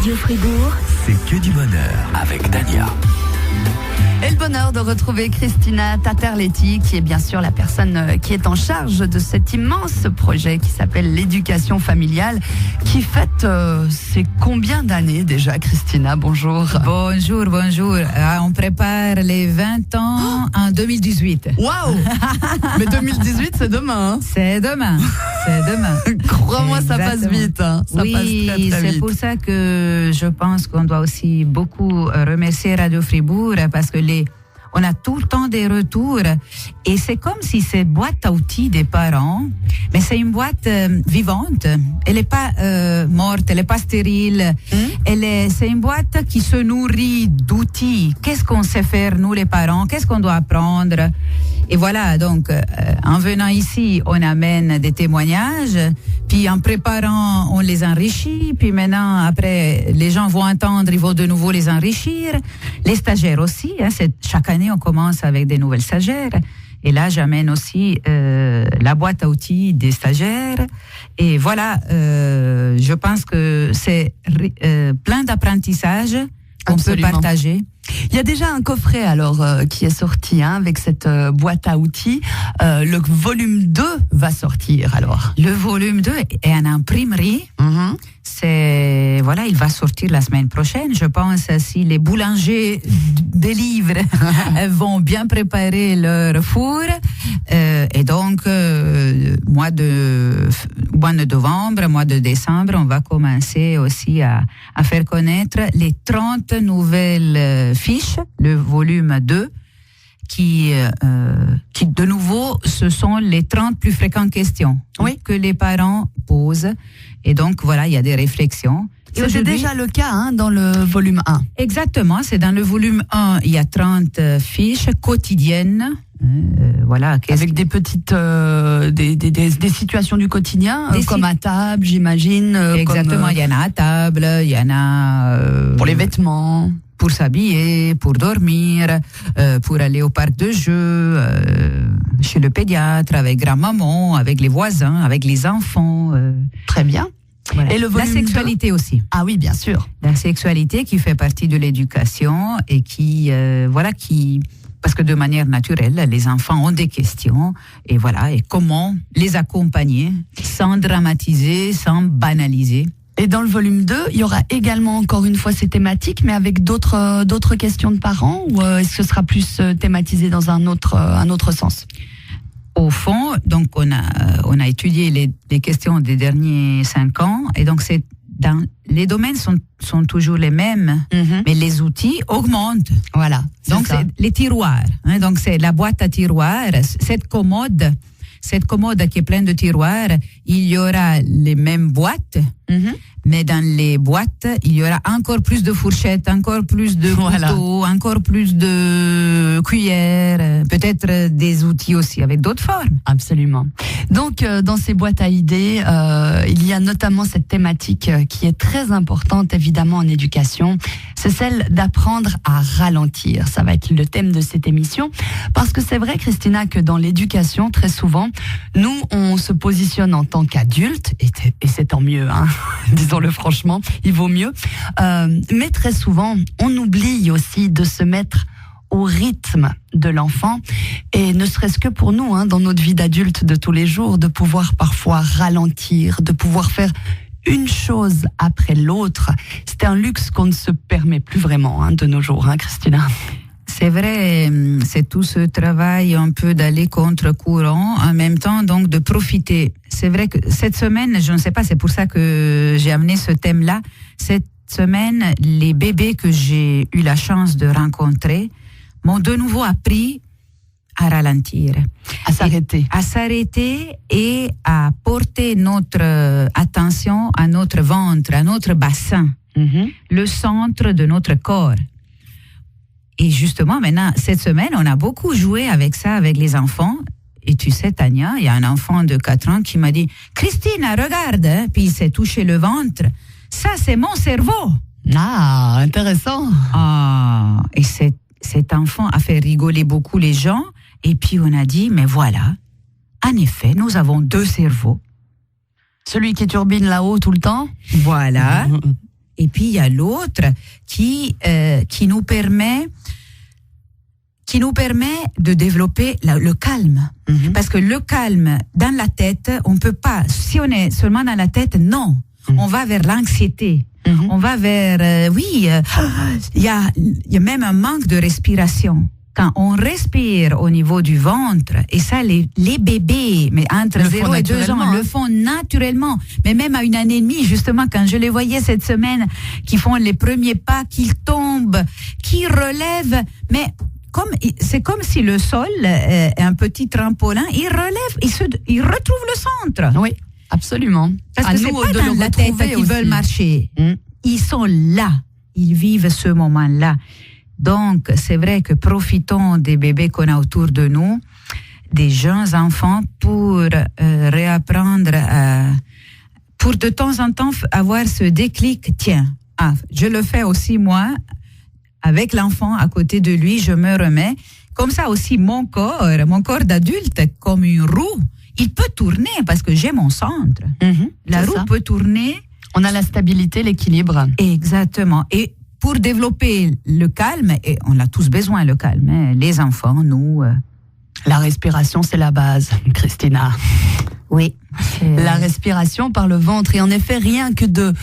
Radio Fribourg, c'est que du bonheur avec Dania. Et le bonheur de retrouver Christina Taterletti, qui est bien sûr la personne qui est en charge de cet immense projet qui s'appelle l'éducation familiale, qui fête c'est combien d'années déjà, Christina? Bonjour. Bonjour. On prépare les 20 ans en 2018. Waouh. Mais 2018, c'est demain. Hein. C'est demain. Crois-moi, ça passe vite. Hein. Ça passe très, très c'est vite. pour ça que je pense qu'on doit aussi beaucoup remercier Radio Fribourg parce que on a tout le temps des retours et c'est comme si c'est boîte à outils des parents, mais c'est une boîte vivante. Elle n'est pas morte, elle n'est pas stérile. C'est une boîte qui se nourrit d'outils. Qu'est-ce qu'on sait faire, nous les parents? Qu'est-ce qu'on doit apprendre? Et voilà, donc, en venant ici, on amène des témoignages, puis en préparant, on les enrichit, puis maintenant, après, les gens vont entendre, ils vont de nouveau les enrichir. Les stagiaires aussi, hein, chaque année, on commence avec des nouvelles stagiaires. Et là, j'amène aussi la boîte à outils des stagiaires. Et voilà, je pense que c'est plein d'apprentissages qu'on peut partager. Il y a déjà un coffret alors qui est sorti avec cette boîte à outils. Le volume 2 va sortir alors. Le volume 2 est en imprimerie. Il va sortir la semaine prochaine. Je pense si les boulangers des livres vont bien préparer leur four. Et donc, mois de novembre, mois de décembre, on va commencer aussi à faire connaître les 30 nouvelles fiches, le volume 2, qui de nouveau, ce sont les 30 plus fréquentes questions que les parents posent. Et donc, voilà, il y a des réflexions. C'est déjà le cas dans le volume 1. Exactement, c'est dans le volume 1, il y a 30 fiches quotidiennes. Avec des petites des situations du quotidien, comme à table, j'imagine. Exactement, il y en a à table, il y en a pour les vêtements, pour s'habiller, pour dormir, pour aller au parc de jeux, chez le pédiatre, avec grand-maman, avec les voisins, avec les enfants. Très bien. Voilà. Et le volume la sexualité 2 aussi. Ah oui, bien sûr. La sexualité qui fait partie de l'éducation et qui parce que de manière naturelle, les enfants ont des questions et comment les accompagner sans dramatiser, sans banaliser. Et dans le volume 2, il y aura également encore une fois ces thématiques, mais avec d'autres questions de parents, ou est-ce que ce sera plus thématisé dans un autre sens? Au fond, donc on a étudié les questions des derniers 5 ans, et donc les domaines sont toujours les mêmes, mais les outils augmentent. Voilà. Donc c'est les tiroirs. Donc c'est la boîte à tiroirs, cette commode qui est pleine de tiroirs, il y aura les mêmes boîtes, mais dans les boîtes, il y aura encore plus de fourchettes, encore plus de couteaux, encore plus de cuillères, peut-être des outils aussi avec d'autres formes. Absolument. Donc, dans ces boîtes à idées, il y a notamment cette thématique qui est très importante, évidemment, en éducation. C'est celle d'apprendre à ralentir. Ça va être le thème de cette émission. Parce que c'est vrai, Christina, que dans l'éducation, très souvent, nous, on se positionne en tant qu'adultes, et c'est tant mieux, disons-le franchement, il vaut mieux. Mais très souvent, on oublie aussi de se mettre au rythme de l'enfant, et ne serait-ce que pour nous, dans notre vie d'adulte de tous les jours, de pouvoir parfois ralentir, de pouvoir faire une chose après l'autre. C'est un luxe qu'on ne se permet plus vraiment de nos jours, Christina. C'est vrai, c'est tout ce travail un peu d'aller contre-courant, en même temps donc de profiter. C'est vrai que cette semaine, je ne sais pas, c'est pour ça que j'ai amené ce thème-là. Cette semaine, les bébés que j'ai eu la chance de rencontrer m'ont de nouveau appris à ralentir. À s'arrêter. À s'arrêter et à porter notre attention à notre ventre, à notre bassin, le centre de notre corps. Et justement, maintenant, cette semaine, on a beaucoup joué avec ça, avec les enfants. Et tu sais, Tania, il y a un enfant de 4 ans qui m'a dit « Christine, regarde !» Puis il s'est touché le ventre. « Ça, c'est mon cerveau !» Ah, intéressant. Et cet enfant a fait rigoler beaucoup les gens. Et puis on a dit « Mais voilà, en effet, nous avons 2 cerveaux. » Celui qui turbine là-haut tout le temps. Voilà. Et puis il y a l'autre qui nous permet de développer le calme. Parce que le calme dans la tête, on peut pas. Si on est seulement dans la tête, non. On va vers l'anxiété. On va vers il y a même un manque de respiration. Quand on respire au niveau du ventre, et ça, les bébés, mais entre 0 et 2 ans, le font naturellement. Mais même à 1 année et demie, justement, quand je les voyais cette semaine, qui font les premiers pas, qui tombent, qui relèvent, mais c'est comme si le sol est un petit trampolin, il relève, il retrouve le centre. Oui, absolument. Parce que c'est pas dans la tête qu'ils veulent marcher. Ils sont là. Ils vivent ce moment-là. Donc, c'est vrai que profitons des bébés qu'on a autour de nous, des jeunes enfants, pour réapprendre pour de temps en temps avoir ce déclic. Tiens, je le fais aussi moi, avec l'enfant à côté de lui, je me remets. Comme ça aussi, mon corps d'adulte, comme une roue, il peut tourner parce que j'ai mon centre. La roue peut tourner. On a la stabilité, l'équilibre. Exactement. Et pour développer le calme, et on a tous besoin le calme, hein, les enfants, nous. La respiration, c'est la base, Christina. Oui. La respiration par le ventre. Et en effet, rien que de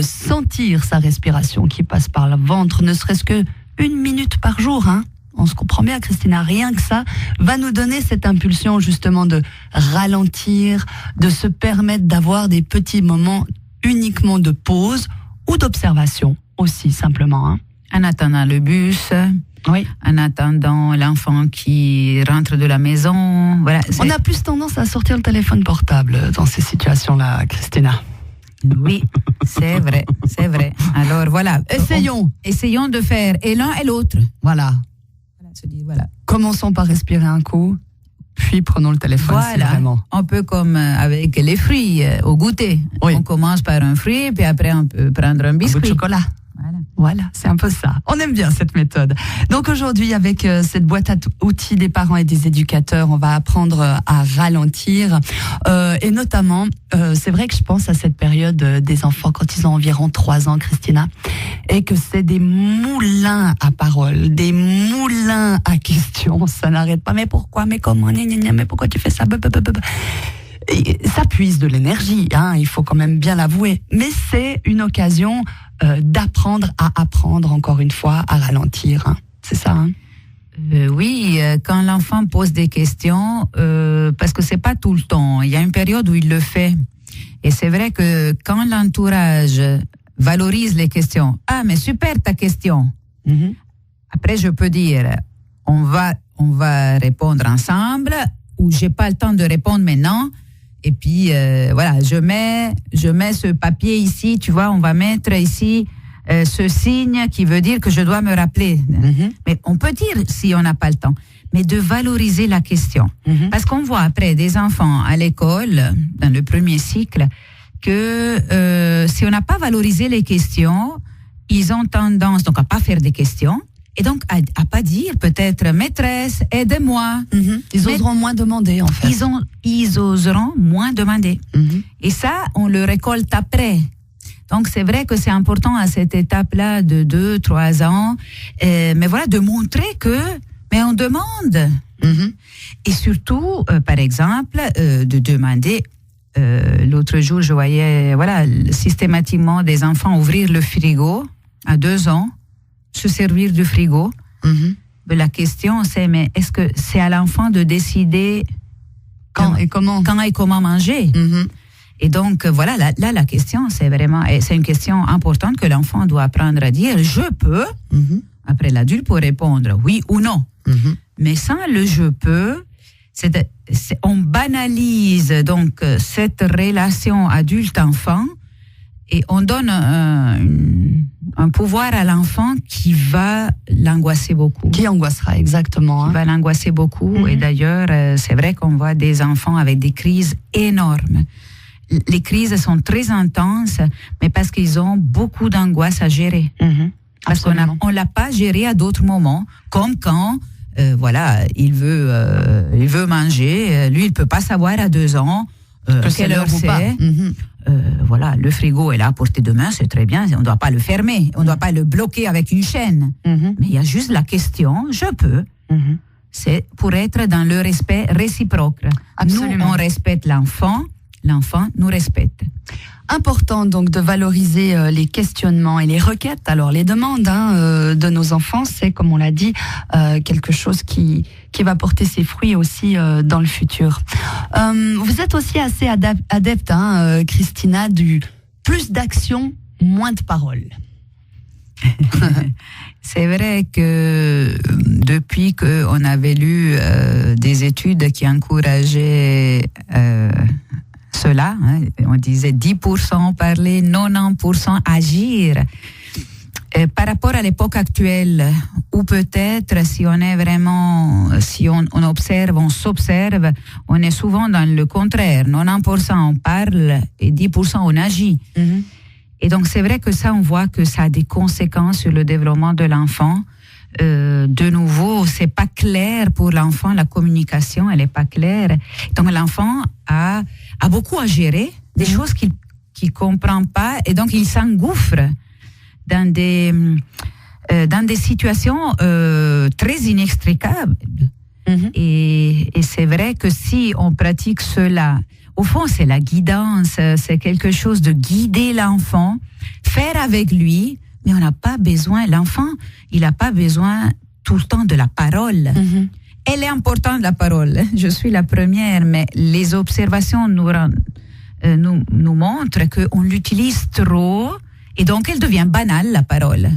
sentir sa respiration qui passe par le ventre, ne serait-ce que 1 minute par jour, hein. On se comprend bien, Christina, rien que ça va nous donner cette impulsion justement de ralentir, de se permettre d'avoir des petits moments uniquement de pause ou d'observation aussi, simplement. Hein. En attendant le bus, oui. En attendant l'enfant qui rentre de la maison. Voilà, on a plus tendance à sortir le téléphone portable dans ces situations-là, Christina. Oui, c'est vrai. Alors voilà. Essayons de faire et l'un et l'autre. Voilà. Voilà. Commençons par respirer un coup, puis prenons le téléphone. Voilà, vraiment. Un peu comme avec les fruits au goûter. Oui. On commence par un fruit, puis après on peut prendre un biscuit. Un bout de chocolat. Voilà, c'est un peu ça. On aime bien cette méthode. Donc aujourd'hui, avec cette boîte à outils des parents et des éducateurs, on va apprendre à ralentir. Et notamment, c'est vrai que je pense à cette période des enfants quand ils ont environ 3 ans, Christina, et que c'est des moulins à paroles, des moulins à questions. Ça n'arrête pas. Mais pourquoi? Mais comment? Mais pourquoi tu fais ça? Et ça puise de l'énergie, hein, il faut quand même bien l'avouer. Mais c'est une occasion d'apprendre à apprendre, encore une fois, à ralentir. Hein. C'est ça, hein? Oui, quand l'enfant pose des questions, parce que c'est pas tout le temps. Il y a une période où il le fait. Et c'est vrai que quand l'entourage valorise les questions, mais super ta question. Après, je peux dire, on va répondre ensemble, ou j'ai pas le temps de répondre maintenant. Et puis, voilà, je mets ce papier ici, tu vois, on va mettre ici ce signe qui veut dire que je dois me rappeler. Mais on peut dire si on n'a pas le temps, mais de valoriser la question. Parce qu'on voit après des enfants à l'école, dans le premier cycle, que si on n'a pas valorisé les questions, ils ont tendance donc à pas faire des questions. Et donc, à pas dire peut-être, maîtresse, aide-moi. Ils oseront moins demander, en fait. Ils oseront moins demander. Et ça, on le récolte après. Donc, c'est vrai que c'est important à cette étape-là de 2-3 ans. Mais voilà, de montrer mais on demande. Et surtout, par exemple, de demander. L'autre jour, je voyais, systématiquement des enfants ouvrir le frigo à 2 ans. Se servir du frigo. La question, c'est, mais est-ce que c'est à l'enfant de décider quand et comment manger? Et donc, voilà, là, la question, c'est une question importante que l'enfant doit apprendre à dire, je peux. Après, l'adulte peut répondre oui ou non. Mais sans le je peux, on banalise donc cette relation adulte-enfant et on donne un pouvoir à l'enfant qui va l'angoisser beaucoup. Qui angoissera, exactement. Qui va l'angoisser beaucoup. Et d'ailleurs, c'est vrai qu'on voit des enfants avec des crises énormes. Les crises sont très intenses, mais parce qu'ils ont beaucoup d'angoisse à gérer. Parce qu'on l'a pas géré à d'autres moments, comme quand, il veut manger. Lui, il peut pas savoir à 2 ans. quelle heure c'est. Voilà, le frigo est là à portée de main, c'est très bien, on ne doit pas le fermer, on ne doit pas le bloquer avec une chaîne. Mais il y a juste la question, je peux. C'est pour être dans le respect réciproque. Absolument. Nous, on respecte l'enfant nous respecte. Important donc de valoriser les questionnements et les requêtes, alors les demandes de nos enfants, c'est comme on l'a dit quelque chose qui va porter ses fruits aussi dans le futur. Vous êtes aussi assez adepte, Christina, du plus d'action, moins de paroles. C'est vrai que depuis qu'on avait lu des études qui encourageaient cela, on disait 10% parler, 90% agir. Par rapport à l'époque actuelle, ou peut-être si on est vraiment, si on observe, on s'observe, on est souvent dans le contraire. 90% on parle et 10% on agit. Et donc c'est vrai que ça, on voit que ça a des conséquences sur le développement de l'enfant. De nouveau, c'est pas clair pour l'enfant, la communication, elle est pas claire. Donc l'enfant a beaucoup à gérer, des choses qu'il comprend pas, et donc il s'engouffre dans des situations très inextricables. Et c'est vrai que si on pratique cela, au fond, c'est la guidance, c'est quelque chose de guider l'enfant, faire avec lui, mais on n'a pas besoin, l'enfant, il n'a pas besoin tout le temps de la parole. Elle est importante, la parole, je suis la première, mais les observations nous montrent qu'on l'utilise trop, et donc elle devient banale, la parole.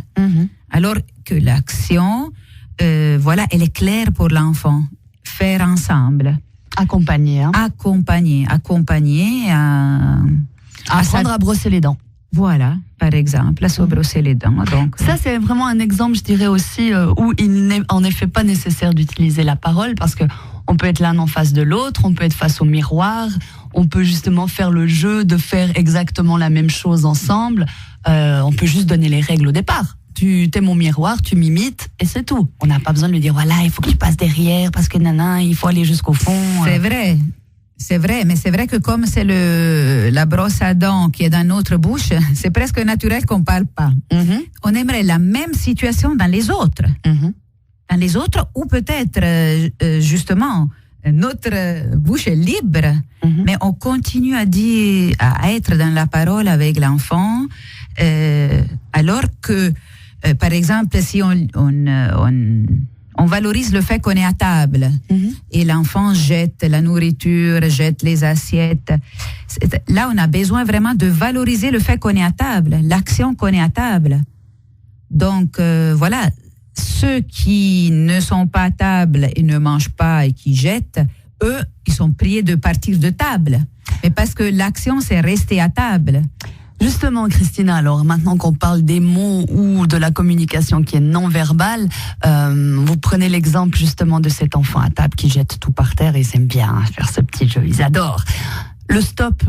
Alors que l'action, voilà, elle est claire pour l'enfant. Faire ensemble. Accompagner. Accompagner. Apprendre à brosser les dents. Voilà, par exemple, à se brosser les dents. Donc, ça, c'est vraiment un exemple, je dirais aussi, où il n'est en effet pas nécessaire d'utiliser la parole, parce que on peut être l'un en face de l'autre, on peut être face au miroir, on peut justement faire le jeu de faire exactement la même chose ensemble. On peut juste donner les règles au départ. T'es mon miroir, tu m'imites, et c'est tout. On n'a pas besoin de lui dire, voilà, il faut que tu passes derrière, parce que il faut aller jusqu'au fond. C'est vrai, mais c'est vrai que comme c'est la brosse à dents qui est dans notre bouche, c'est presque naturel qu'on ne parle pas. On aimerait la même situation dans les autres. Dans les autres, ou peut-être, justement, notre bouche est libre, mais on continue à être dans la parole avec l'enfant, alors que, par exemple, si on valorise le fait qu'on est à table et l'enfant jette la nourriture, jette les assiettes. Là, on a besoin vraiment de valoriser le fait qu'on est à table, l'action qu'on est à table. Donc, voilà, ceux qui ne sont pas à table et ne mangent pas et qui jettent, eux, ils sont priés de partir de table. Mais parce que l'action, c'est rester à table. Justement, Christina, alors maintenant qu'on parle des mots ou de la communication qui est non verbale, vous prenez l'exemple justement de cet enfant à table qui jette tout par terre et ils aiment bien faire ce petit jeu, ils adorent. Le stop.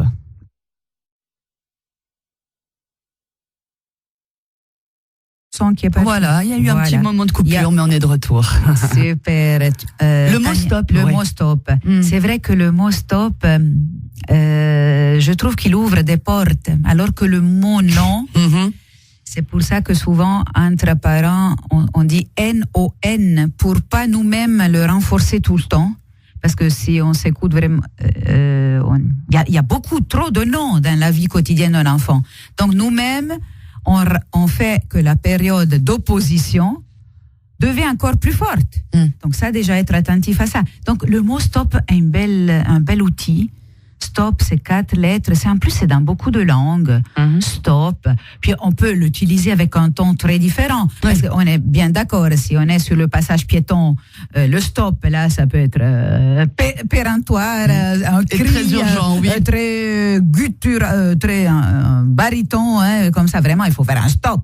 Voilà, il y a eu un petit moment de coupure, mais on est de retour. Super. Le mot stop. Le mot stop. C'est vrai que le mot stop, je trouve qu'il ouvre des portes, alors que le mot non, c'est pour ça que souvent, entre parents, on dit N-O-N pour pas nous-mêmes le renforcer tout le temps. Parce que si on s'écoute vraiment, il y a beaucoup trop de non dans la vie quotidienne d'un enfant. Donc nous-mêmes, on fait que la période d'opposition devient encore plus forte. Donc ça, déjà, être attentif à ça. Donc le mot stop est un bel outil. Stop, c'est 4 lettres. En plus, c'est dans beaucoup de langues. Stop. Puis on peut l'utiliser avec un ton très différent. Parce qu'on est bien d'accord, si on est sur le passage piéton, le stop, là, ça peut être péremptoire, un cri, très urgent, très guttural, très baryton, comme ça, vraiment, il faut faire un stop.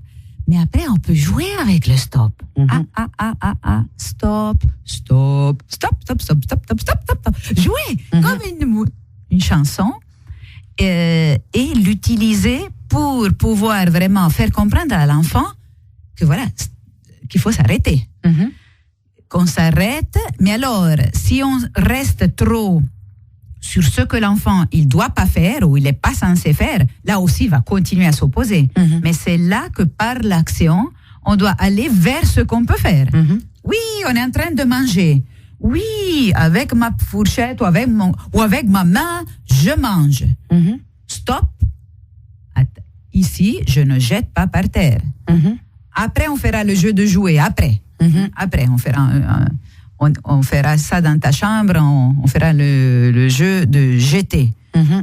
Mais après, on peut jouer avec le stop. Stop, stop, stop, stop, stop, stop, stop, stop, stop. Jouer comme une chanson et l'utiliser pour pouvoir vraiment faire comprendre à l'enfant que voilà, qu'il faut s'arrêter. Qu'on s'arrête, mais alors, si on reste trop sur ce que l'enfant il doit pas faire ou il n'est pas censé faire, là aussi il va continuer à s'opposer. Mais c'est là que par l'action, on doit aller vers ce qu'on peut faire. Oui, on est en train de manger. Oui, avec ma fourchette ou avec ma main, je mange. Stop. Ici, je ne jette pas par terre. Après, on fera le jeu de jouer. Après, on fera ça dans ta chambre. On fera le jeu de jeter.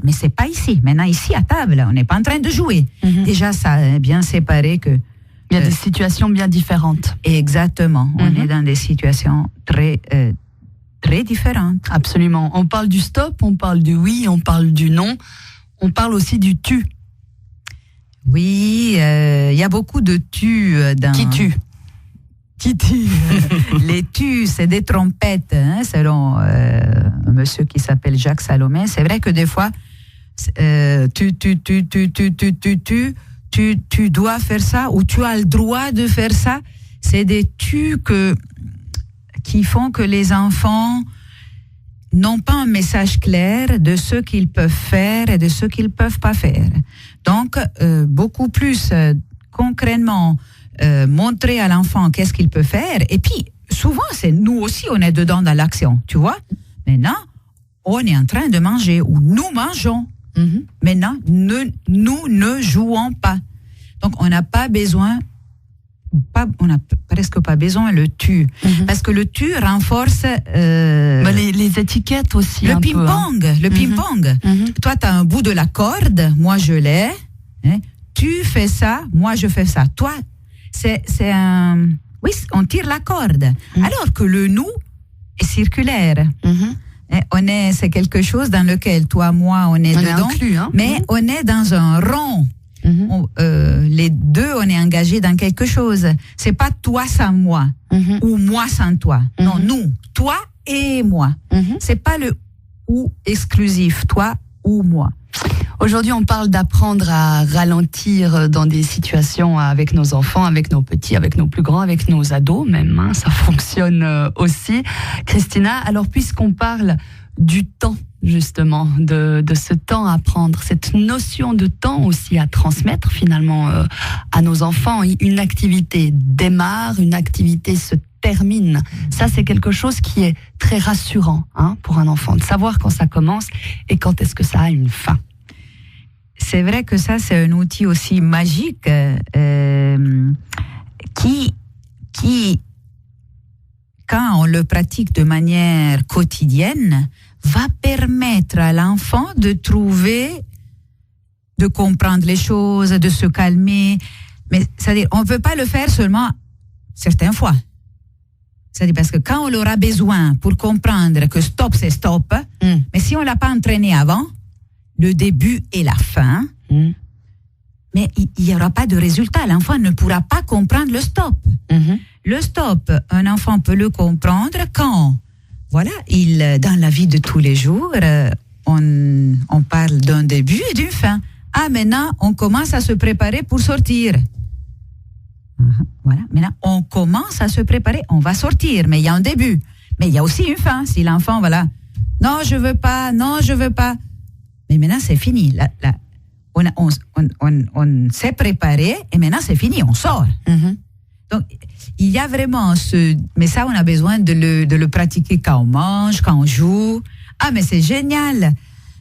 Mais c'est pas ici. Maintenant, ici à table, on n'est pas en train de jouer. Déjà, ça est bien séparé que. Il y a des situations bien différentes. Exactement. On est dans des situations très différentes. Absolument. On parle du stop, on parle du oui, on parle du non. On parle aussi du tu. Oui, il y a beaucoup de tu dans... Qui tue? Les tu, c'est des trompettes, selon un monsieur qui s'appelle Jacques Salomé. C'est vrai que des fois, tu dois faire ça ou tu as le droit de faire ça. C'est des tu qui font que les enfants n'ont pas un message clair de ce qu'ils peuvent faire et de ce qu'ils ne peuvent pas faire. Donc, beaucoup plus concrètement, montrer à l'enfant qu'est-ce qu'il peut faire. Et puis, souvent, c'est nous aussi, on est dedans dans l'action, tu vois. Maintenant, on est en train de manger ou nous mangeons. Maintenant, nous ne jouons pas. Donc, on n'a pas besoin... on n'a presque pas besoin le tu, parce que le tu renforce les étiquettes aussi. Le ping-pong, le ping-pong. Toi, tu as un bout de la corde, moi je l'ai. Tu fais ça, moi je fais ça. Toi, c'est un... Oui, on tire la corde. Alors que le nous est circulaire. C'est quelque chose dans lequel toi, moi, on est dedans, inclus, mais on est dans un rond. Les deux, on est engagés dans quelque chose. C'est pas toi sans moi ou moi sans toi. Non, nous, toi et moi. C'est pas le ou exclusif, toi ou moi. Aujourd'hui, on parle d'apprendre à ralentir dans des situations avec nos enfants, avec nos petits, avec nos plus grands, avec nos ados même. Ça fonctionne aussi. Christina, alors puisqu'on parle du temps, justement, de ce temps à prendre, cette notion de temps aussi à transmettre finalement à nos enfants. Une activité démarre, une activité se termine. Ça, c'est quelque chose qui est très rassurant pour un enfant, de savoir quand ça commence et quand est-ce que ça a une fin. C'est vrai que ça, c'est un outil aussi magique qui, quand on le pratique de manière quotidienne, va permettre à l'enfant de comprendre les choses, de se calmer. Mais c'est-à-dire, on ne peut pas le faire seulement certaines fois. C'est-à-dire, parce que quand on l'aura besoin pour comprendre que stop, c'est stop, mais si on ne l'a pas entraîné avant, le début et la fin, mais il n'y aura pas de résultat. L'enfant ne pourra pas comprendre le stop. Le stop, un enfant peut le comprendre quand... Voilà, dans la vie de tous les jours, on parle d'un début et d'une fin. Ah, maintenant, on commence à se préparer pour sortir. Voilà, maintenant, on commence à se préparer. On va sortir, mais il y a un début. Mais il y a aussi une fin. Si l'enfant, voilà, non, je veux pas. Mais maintenant, c'est fini. On s'est préparé et maintenant, c'est fini, on sort. Donc, il y a vraiment mais ça, on a besoin de le pratiquer quand on mange, quand on joue. Ah, mais c'est génial.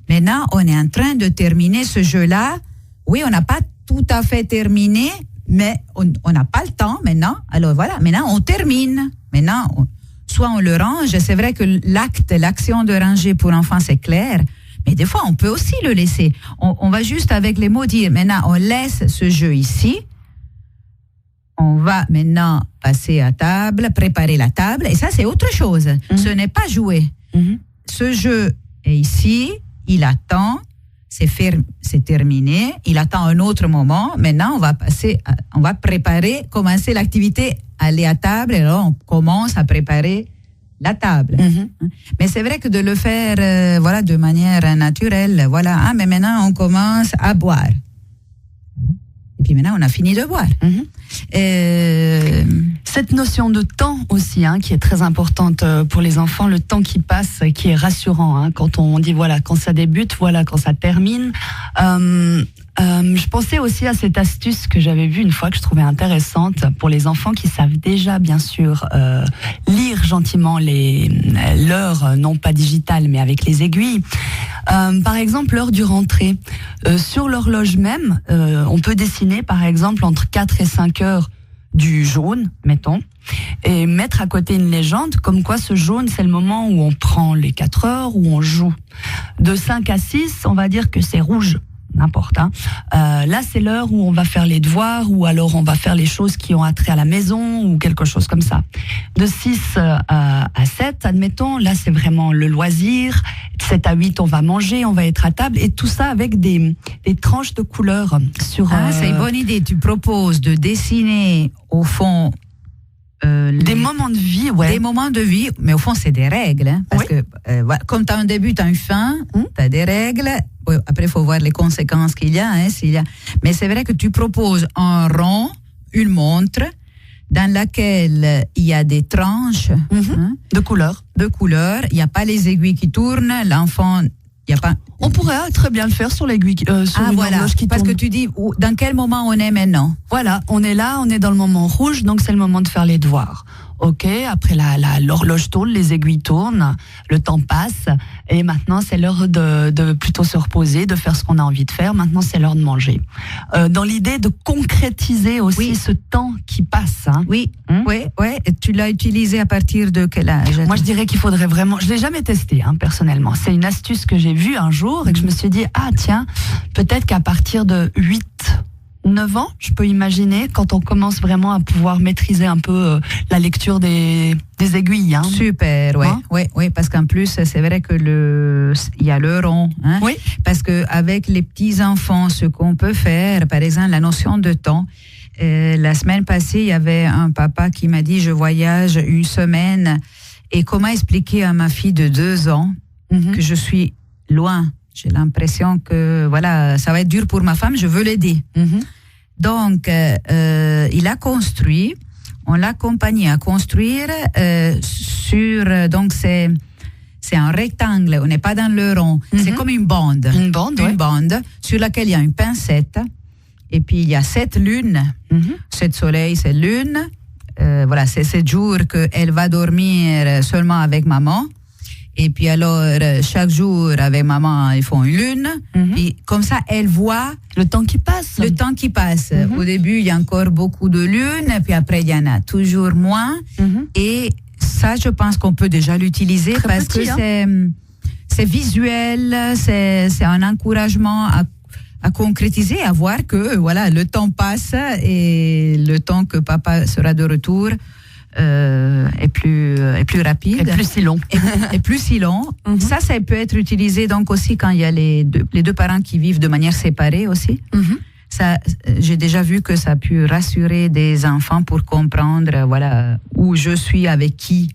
Maintenant, on est en train de terminer ce jeu-là. Oui, on n'a pas tout à fait terminé, mais on n'a pas le temps maintenant. Alors voilà, maintenant, on termine. Maintenant, soit on le range. C'est vrai que l'action de ranger pour enfants, c'est clair. Mais des fois, on peut aussi le laisser. On va juste avec les mots dire, maintenant, on laisse ce jeu ici. On va maintenant passer à table, préparer la table. Et ça, c'est autre chose. Ce n'est pas jouer. Ce jeu est ici, il attend, c'est terminé, il attend un autre moment. Maintenant, on va commencer l'activité, aller à table, et alors on commence à préparer la table. Mais c'est vrai que de le faire de manière naturelle, mais maintenant on commence à boire. Et puis maintenant, on a fini de boire. C'est Cette notion de temps aussi, qui est très importante pour les enfants, le temps qui passe, qui est rassurant. Quand on dit voilà quand ça débute, voilà quand ça termine. Je pensais aussi à cette astuce que j'avais vue une fois que je trouvais intéressante pour les enfants qui savent déjà bien sûr lire gentiment l'heure, non pas digitale mais avec les aiguilles. Par exemple l'heure du rentrée. Sur l'horloge même, on peut dessiner par exemple entre 4 et 5 heures du jaune, mettons, et mettre à côté une légende comme quoi ce jaune c'est le moment où on prend les 4 heures, où on joue. De 5 à 6, on va dire que c'est rouge. N'importe. Là, c'est l'heure où on va faire les devoirs ou alors on va faire les choses qui ont attrait à la maison ou quelque chose comme ça. De 6 à 7, admettons, là, c'est vraiment le loisir. De 7 à 8, on va manger, on va être à table et tout ça avec des tranches de couleurs sur... c'est une bonne idée. Tu proposes de dessiner au fond... des moments de vie, ouais. Des moments de vie, mais au fond, c'est des règles. Parce que, comme tu as un début, tu as une fin, tu as des règles. Après, il faut voir les conséquences qu'il y a, Mais c'est vrai que tu proposes un rond, une montre, dans laquelle il y a des tranches de couleurs. Il n'y a pas les aiguilles qui tournent. L'enfant, il n'y a pas... On pourrait très bien le faire sur l'aiguille, sur une horloge qui tourne. Parce que tu dis, dans quel moment on est maintenant? Voilà, on est là, on est dans le moment rouge, donc c'est le moment de faire les devoirs. Ok, après l'horloge tourne, les aiguilles tournent, le temps passe, et maintenant c'est l'heure de plutôt se reposer, de faire ce qu'on a envie de faire. Maintenant c'est l'heure de manger. Dans l'idée de concrétiser aussi ce temps qui passe. Oui. Et tu l'as utilisé à partir de quel âge? Moi je dirais qu'il faudrait vraiment. Je l'ai jamais testé personnellement. C'est une astuce que j'ai vue un jour et que je me suis dit tiens, peut-être qu'à partir de 9 ans, je peux imaginer, quand on commence vraiment à pouvoir maîtriser un peu la lecture des aiguilles. Super, oui, parce qu'en plus, c'est vrai que il y a le rond. Oui. Parce que avec les petits enfants, ce qu'on peut faire, par exemple, la notion de temps. La semaine passée, il y avait un papa qui m'a dit, je voyage une semaine, et comment expliquer à ma fille de 2 ans que je suis loin. J'ai l'impression que ça va être dur pour ma femme, je veux l'aider. Donc, il a construit, on l'a accompagné à construire donc c'est un rectangle, on n'est pas dans le rond, c'est comme une bande. Une bande sur laquelle il y a une pincette, et puis il y a 7 lunes, 7 soleils, 7 lunes, c'est 7 jours qu'elle va dormir seulement avec maman. Et puis alors, chaque jour, avec maman, ils font une lune. Puis comme ça, elle voit le temps qui passe. Au début, il y a encore beaucoup de lunes, puis après, il y en a toujours moins. Et ça, je pense qu'on peut déjà l'utiliser parce que c'est visuel, c'est un encouragement à concrétiser, à voir que le temps passe et le temps que papa sera de retour est plus rapide, et plus si long. et plus si long. Ça peut être utilisé donc aussi quand il y a les deux parents qui vivent de manière séparée aussi. Ça, j'ai déjà vu que ça a pu rassurer des enfants pour comprendre où je suis avec qui.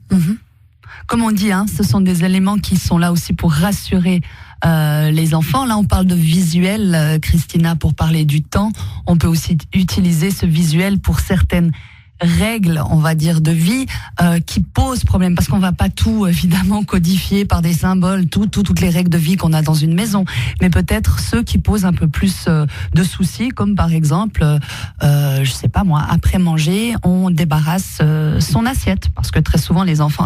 Comme on dit, ce sont des éléments qui sont là aussi pour rassurer les enfants. Là, on parle de visuel, Christina, pour parler du temps. On peut aussi utiliser ce visuel pour certaines règles, on va dire, de vie qui posent problème, parce qu'on va pas tout évidemment codifier par des symboles, toutes les règles de vie qu'on a dans une maison, mais peut-être ceux qui posent un peu plus de soucis, comme par exemple je sais pas moi, après manger on débarrasse son assiette, parce que très souvent les enfants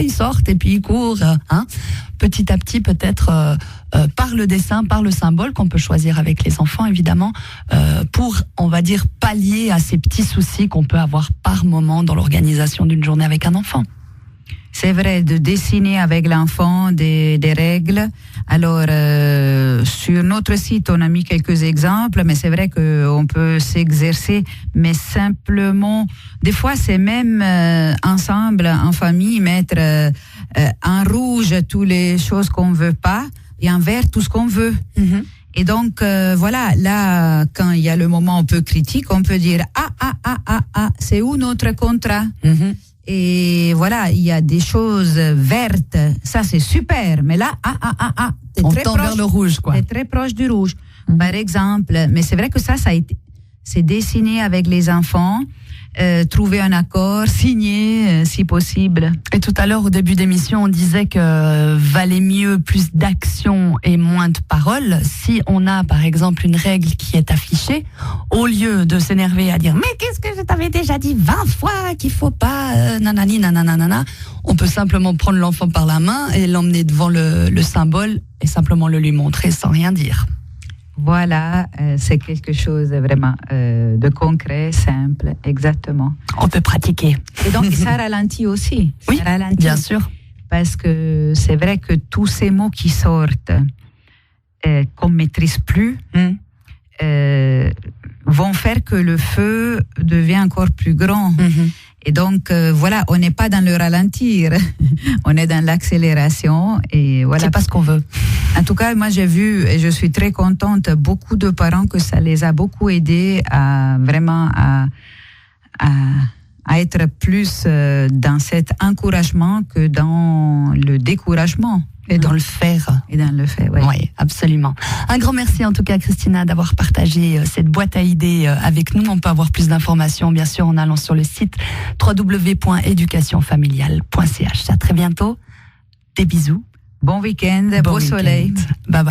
ils sortent et puis ils courent, petit à petit peut-être par le dessin, par le symbole qu'on peut choisir avec les enfants évidemment, pour, on va dire, pallier à ces petits soucis qu'on peut avoir par moment dans l'organisation d'une journée avec un enfant. C'est vrai, de dessiner avec l'enfant des règles. Alors, sur notre site, on a mis quelques exemples, mais c'est vrai qu'on peut s'exercer, mais simplement, des fois, c'est même ensemble, en famille, mettre en rouge toutes les choses qu'on veut pas et en vert tout ce qu'on veut. Et donc, là, quand il y a le moment un peu critique, on peut dire c'est où notre contrat? Et il y a des choses vertes, ça c'est super, mais là, on tend vers le rouge, quoi. C'est très proche du rouge, par exemple. Mais c'est vrai que c'est dessiné avec les enfants. trouver un accord, signer si possible. Et tout à l'heure, au début d'émission, on disait que valait mieux plus d'action et moins de paroles. Si on a, par exemple, une règle qui est affichée, au lieu de s'énerver à dire « Mais qu'est-ce que je t'avais déjà dit 20 fois qu'il faut pas, nanani, nanana », on peut simplement prendre l'enfant par la main et l'emmener devant le symbole et simplement le lui montrer sans rien dire. Voilà, c'est quelque chose vraiment de concret, simple, exactement. On peut pratiquer. Et donc, ça ralentit aussi. Oui, ça ralentit, bien sûr. Parce que c'est vrai que tous ces mots qui sortent, qu'on ne maîtrise plus, vont faire que le feu devient encore plus grand. Et donc, voilà, on n'est pas dans le ralentir, on est dans l'accélération. Et voilà. C'est pas ce qu'on veut. En tout cas, moi, j'ai vu, et je suis très contente, beaucoup de parents que ça les a beaucoup aidés à vraiment à être plus dans cet encouragement que dans le découragement. Et dans le faire. Et dans le faire, oui. Oui, absolument. Un grand merci en tout cas, Christina, d'avoir partagé cette boîte à idées avec nous. On peut avoir plus d'informations, bien sûr, en allant sur le site www.educationfamiliale.ch. À très bientôt. Des bisous. Bon week-end, beau soleil. Bye bye.